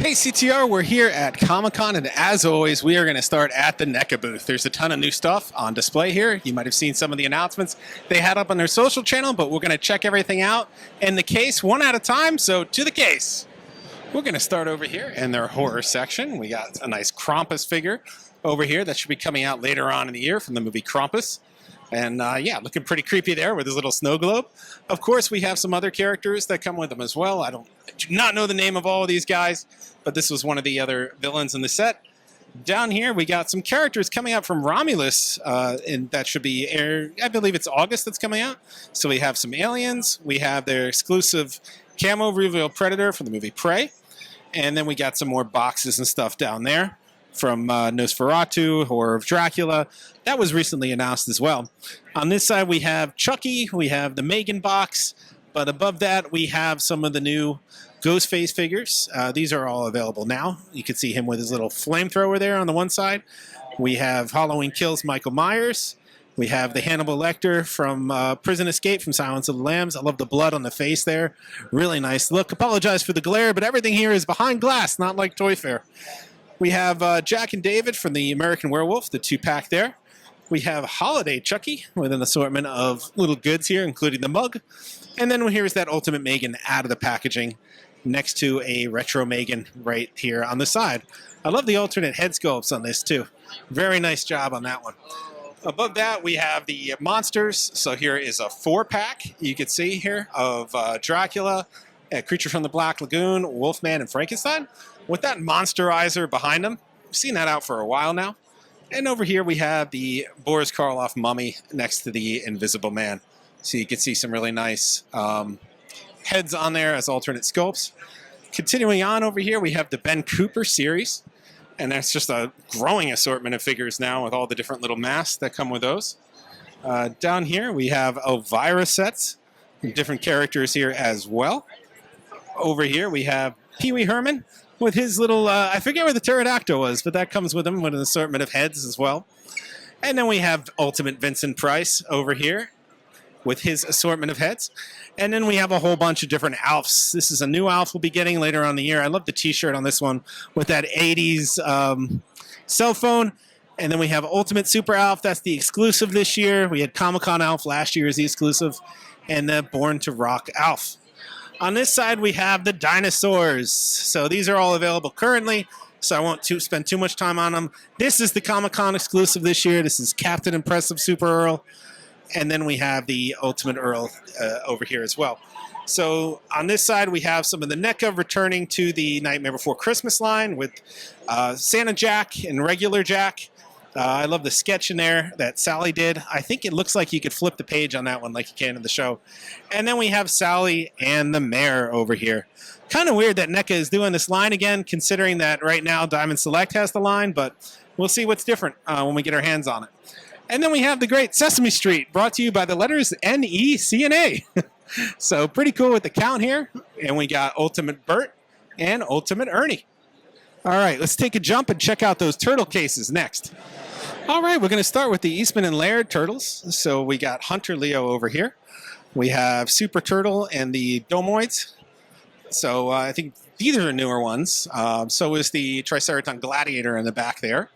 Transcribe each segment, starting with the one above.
Hey CTR, we're here at Comic-Con, and as always, we are going to start at the NECA booth. There's a ton of new stuff on display here. You might have seen some of the announcements they had up on their social channel, but we're going to check everything out in the case one at a time, so to the case. We're going to start over here in their horror section. We got a nice Krampus figure over here that should be coming out later on in the year from the movie Krampus. And yeah, looking pretty creepy there with his little snow globe. Of course, we have some other characters that come with them as well. I do not know the name of all of these guys, but this was one of the other villains in the set. Down here, we got some characters coming out from Romulus, and that should be I believe it's August that's coming out. So we have some aliens. We have their exclusive camo reveal Predator from the movie Prey. And then we got some more boxes and stuff down there from Nosferatu, Horror of Dracula. That was recently announced as well. On this side, we have Chucky, we have the Megan box, but above that, we have some of the new Ghostface figures. These are all available now. You can see him with his little flamethrower there on the one side. We have Halloween Kills Michael Myers. We have the Hannibal Lecter from Prison Escape from Silence of the Lambs. I love the blood on the face there. Really nice look. Apologize for the glare, but everything here is behind glass, not like Toy Fair. We have Jack and David from the American Werewolf, the 2-pack there. We have Holiday Chucky with an assortment of little goods here, including the mug. And then here's that Ultimate Megan out of the packaging next to a Retro Megan right here on the side. I love the alternate head sculpts on this too. Very nice job on that one. Above that, we have the monsters. So here is a 4-pack you can see here of Dracula, a Creature from the Black Lagoon, Wolfman, and Frankenstein, with that monsterizer behind them. We've seen that out for a while now. And over here we have the Boris Karloff mummy next to the Invisible Man. So you can see some really nice heads on there as alternate sculpts. Continuing on over here, we have the Ben Cooper series. And that's just a growing assortment of figures now with all the different little masks that come with those. Down here we have Elvira sets, different characters here as well. Over here we have Pee Wee Herman with his little, I forget where the pterodactyl was, but that comes with him with an assortment of heads as well. And then we have Ultimate Vincent Price over here with his assortment of heads. And then we have a whole bunch of different Alfs. This is a new Alf we'll be getting later on in the year. I love the t-shirt on this one with that 80s cell phone. And then we have Ultimate Super Alf. That's the exclusive this year. We had Comic-Con Alf last year as the exclusive. And the Born to Rock Alf. On this side, we have the dinosaurs. So these are all available currently, so I won't spend too much time on them. This is the Comic-Con exclusive this year. This is Captain Impressive Super Earl. And then we have the Ultimate Earl over here as well. So on this side, we have some of the NECA returning to the Nightmare Before Christmas line with Santa Jack and Regular Jack. I love the sketch in there that Sally did. I think it looks like you could flip the page on that one like you can in the show. And then we have Sally and the Mayor over here. Kind of weird that NECA is doing this line again, considering that right now Diamond Select has the line, but we'll see what's different when we get our hands on it. And then we have the great Sesame Street, brought to you by the letters NECA. So pretty cool with the count here. And we got Ultimate Bert and Ultimate Ernie. All right, let's take a jump and check out those turtle cases next. All right, we're going to start with the Eastman and Laird turtles. So we got Hunter Leo over here. We have Super Turtle and the Domoids. So I think these are newer ones. So is the Triceraton Gladiator in the back there.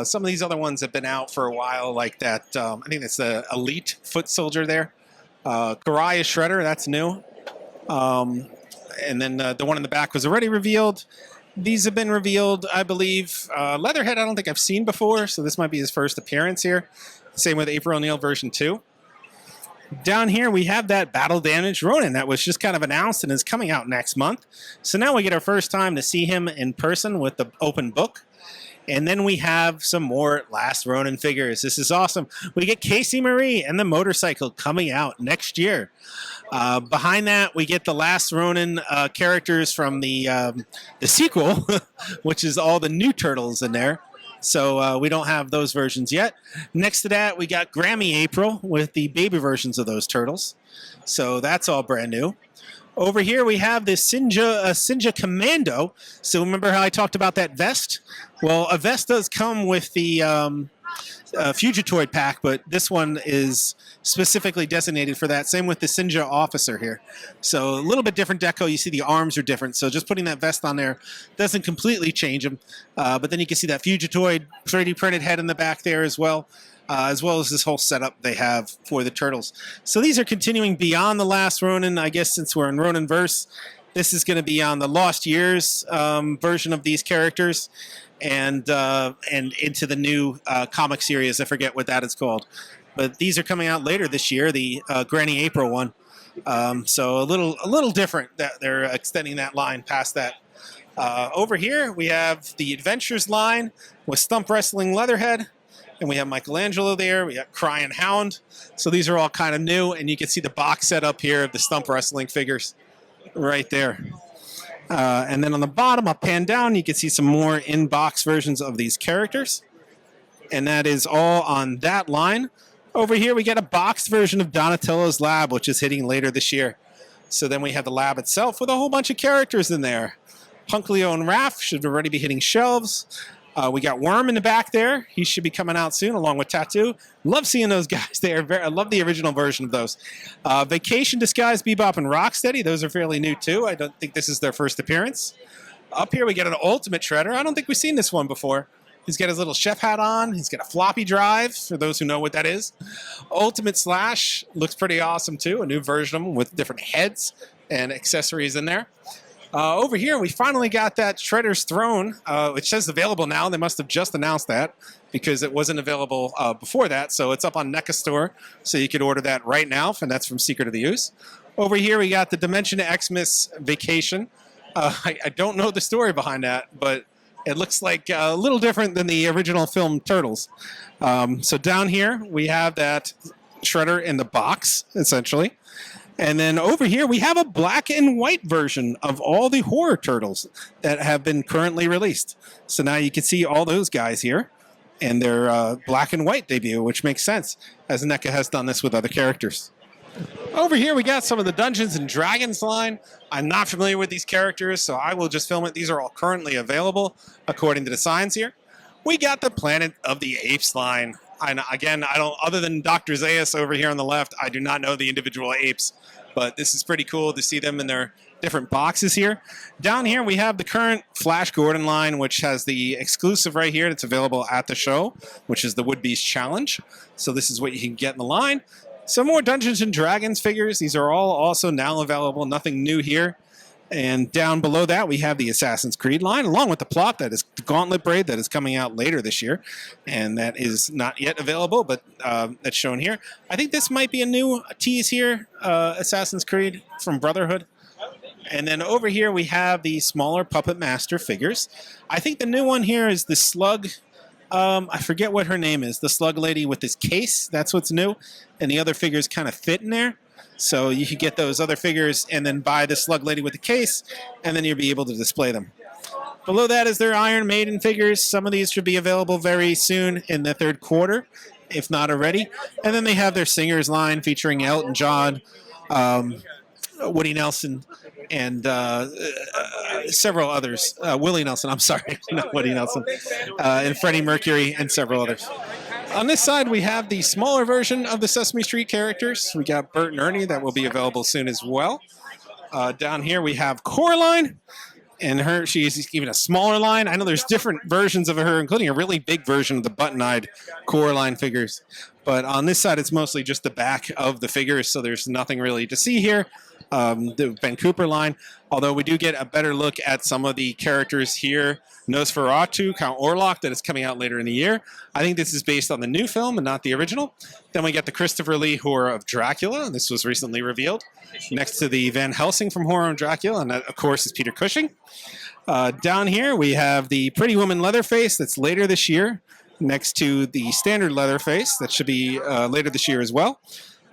Some of these other ones have been out for a while, like that. I think that's the Elite Foot Soldier there. Karaya Shredder, that's new. And then the one in the back was already revealed. These have been revealed, I believe. Leatherhead, I don't think I've seen before, so this might be his first appearance here. Same with April O'Neil version 2. Down here, we have that Battle Damaged Ronin that was just kind of announced and is coming out next month. So now we get our first time to see him in person with the open book. And then we have some more Last Ronin figures. This is awesome. We get Casey Marie and the motorcycle coming out next year. Behind that, we get the Last Ronin characters from the sequel, which is all the new turtles in there. So we don't have those versions yet. Next to that, we got Grammy April with the baby versions of those turtles. So that's all brand new. Over here, we have this Sinja Commando. So remember how I talked about that vest? Well, a vest does come with the Fugitoid pack, but this one is specifically designated for that. Same with the Sinja officer here. So a little bit different deco. You see the arms are different. So just putting that vest on there doesn't completely change them. But then you can see that Fugitoid 3D printed head in the back there as well as this whole setup they have for the Turtles. So these are continuing beyond the last Ronin. I guess since we're in Ronin verse, this is going to be on the Lost Years version of these characters. And into the new comic series. I forget what that is called. But these are coming out later this year, the Granny April one. So a little different that they're extending that line past that. Over here, we have the Adventures line with Stump Wrestling Leatherhead. And we have Michelangelo there. We got Crying Hound. So these are all kind of new. And you can see the box set up here of the Stump Wrestling figures right there. And then on the bottom, I'll pan down, you can see some more in-box versions of these characters. And that is all on that line. Over here, we get a boxed version of Donatello's Lab, which is hitting later this year. So then we have the lab itself with a whole bunch of characters in there. Punkleo and Raph should already be hitting shelves. We got Worm in the back there. He should be coming out soon, along with Tattoo. Love seeing those guys there. I love the original version of those. Vacation Disguise, Bebop, and Rocksteady. Those are fairly new, too. I don't think this is their first appearance. Up here, we get an Ultimate Shredder. I don't think we've seen this one before. He's got his little chef hat on. He's got a floppy drive, for those who know what that is. Ultimate Slash looks pretty awesome, too. A new version of him with different heads and accessories in there. Over here, we finally got that Shredder's Throne, which says available now. They must have just announced that because it wasn't available before that. So it's up on NECA Store, so you could order that right now, and that's from Secret of the Ooze. Over here, we got the Dimension Xmas Vacation. I don't know the story behind that, but it looks like a little different than the original film Turtles. So down here, we have that Shredder in the box, essentially. And then over here, we have a black and white version of all the horror Turtles that have been currently released. So now you can see all those guys here and their black and white debut, which makes sense, as NECA has done this with other characters. Over here, we got some of the Dungeons and Dragons line. I'm not familiar with these characters, so I will just film it. These are all currently available, according to the signs here. We got the Planet of the Apes line. And again, I don't, other than Dr. Zaius over here on the left, I do not know the individual apes, but this is pretty cool to see them in their different boxes here. Down here, we have the current Flash Gordon line, which has the exclusive right here that's available at the show, which is the Wood Beast Challenge. So this is what you can get in the line. Some more Dungeons and Dragons figures. These are all also now available. Nothing new here. And down below that, we have the Assassin's Creed line, along with the plot that is the Gauntlet Braid that is coming out later this year. And that is not yet available, but that's shown here. I think this might be a new tease here, Assassin's Creed from Brotherhood. And then over here, we have the smaller Puppet Master figures. I think the new one here is the Slug. I forget what her name is. The Slug lady with this case. That's what's new. And the other figures kind of fit in there. So you could get those other figures and then buy the Slug Lady with the case, and then you'll be able to display them. Below that is their Iron Maiden figures. Some of these should be available very soon in the third quarter, if not already. And then they have their Singers line featuring Elton John, Woody Nelson, and several others. Willie Nelson, I'm sorry, not Woody Nelson. And Freddie Mercury and several others. On this side, we have the smaller version of the Sesame Street characters. We got Bert and Ernie that will be available soon as well. Down here, we have Coraline, and she's even a smaller line. I know there's different versions of her, including a really big version of the button-eyed Coraline figures. But on this side, it's mostly just the back of the figures, so there's nothing really to see here. The Ben Cooper line, although we do get a better look at some of the characters here. Nosferatu, Count Orlok, that is coming out later in the year. I think this is based on the new film and not the original. Then we get the Christopher Lee Horror of Dracula, and this was recently revealed. Next to the Van Helsing from Horror of Dracula, and that, of course, is Peter Cushing. Down here, we have the Pretty Woman Leatherface that's later this year, next to the standard Leatherface that should be later this year as well.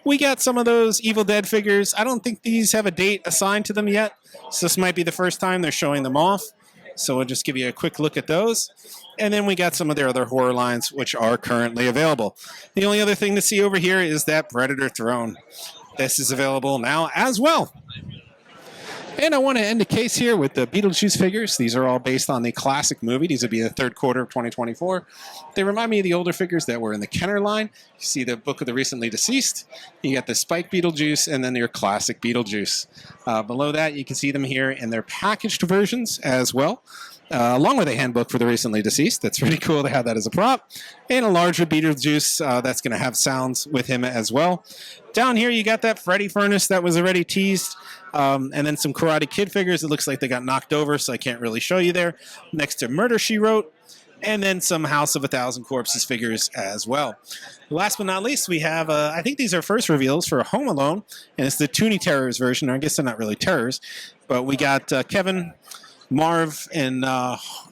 We got some of those Evil Dead figures. I don't think these have a date assigned to them yet, so this might be the first time they're showing them off. So we'll just give you a quick look at those. And then we got some of their other horror lines, which are currently available. The only other thing to see over here is that Predator Throne. This is available now as well. And I want to end the case here with the Beetlejuice figures. These are all based on the classic movie. These would be the third quarter of 2024. They remind me of the older figures that were in the Kenner line. You see the Book of the Recently Deceased. You got the Spike Beetlejuice and then your classic Beetlejuice. Below that, you can see them here in their packaged versions as well. Along with a handbook for the recently deceased. That's pretty cool to have that as a prop. And a larger Beetlejuice that's going to have sounds with him as well. Down here, you got that Freddy furnace that was already teased. And then some Karate Kid figures. It looks like they got knocked over, so I can't really show you there. Next to Murder, She Wrote. And then some House of a Thousand Corpses figures as well. Last but not least, we have, I think these are first reveals for Home Alone. And it's the Toony Terrors version. Or I guess they're not really terrors. But we got Kevin, Marv, and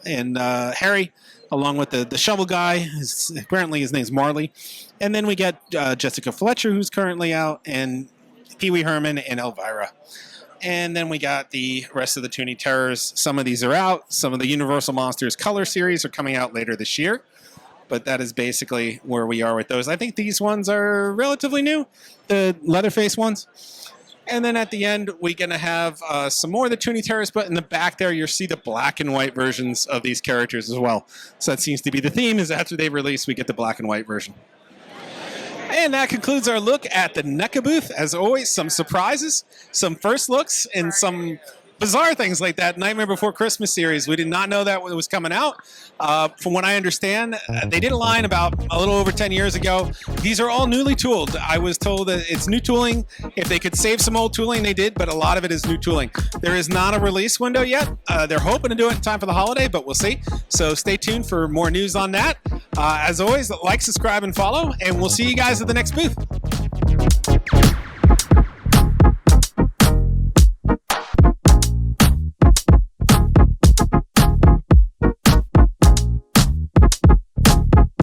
Harry, along with the shovel guy. Apparently his name's Marley. And then we got Jessica Fletcher, who's currently out, and Pee Wee Herman and Elvira. And then we got the rest of the Toony Terrors. Some of these are out. Some of the Universal Monsters Color Series are coming out later this year. But that is basically where we are with those. I think these ones are relatively new, the Leatherface ones. And then at the end, we're going to have some more of the Toony Terrors, but in the back there, you'll see the black and white versions of these characters as well. So that seems to be the theme, is after they release, we get the black and white version. And that concludes our look at the NECA booth. As always, some surprises, some first looks, and some bizarre things like that Nightmare Before Christmas series. We did not know that it was coming out. From what I understand, they did a line about a little over 10 years ago. These are all newly tooled. I was told that it's new tooling. If they could save some old tooling, they did, but a lot of it is new tooling. There is not a release window yet. They're hoping to do it in time for the holiday, but we'll see. So stay tuned for more news on that. As always, like, subscribe, and follow, and we'll see you guys at the next booth.